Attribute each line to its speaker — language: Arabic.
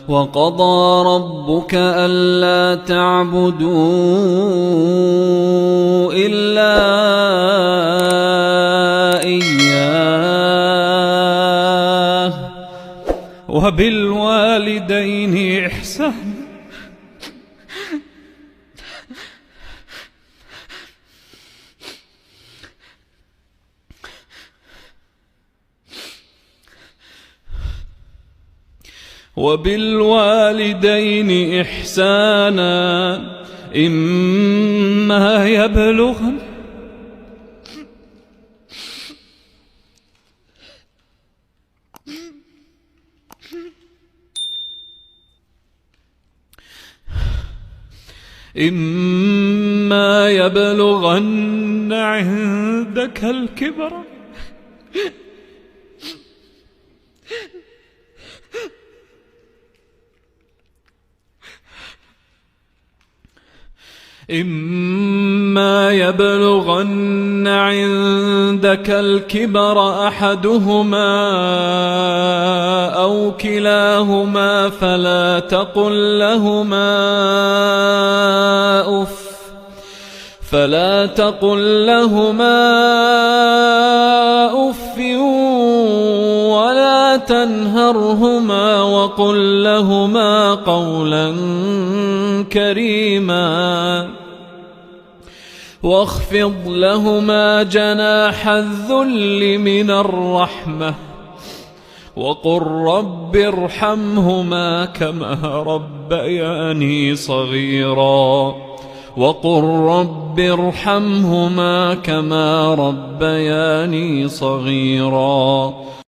Speaker 1: وقضى ربك ألا تعبدوا إلا إياه وبالوالدين إحسانا إما يبلغن عندك الكبر أحدهما أو كلاهما فلا تقل لهما أف ولا تنهرهما وقل لهما قولا كريما واخفض لهما جناح الذل من الرحمة وقل رب ارحمهما كما ربياني صغيرا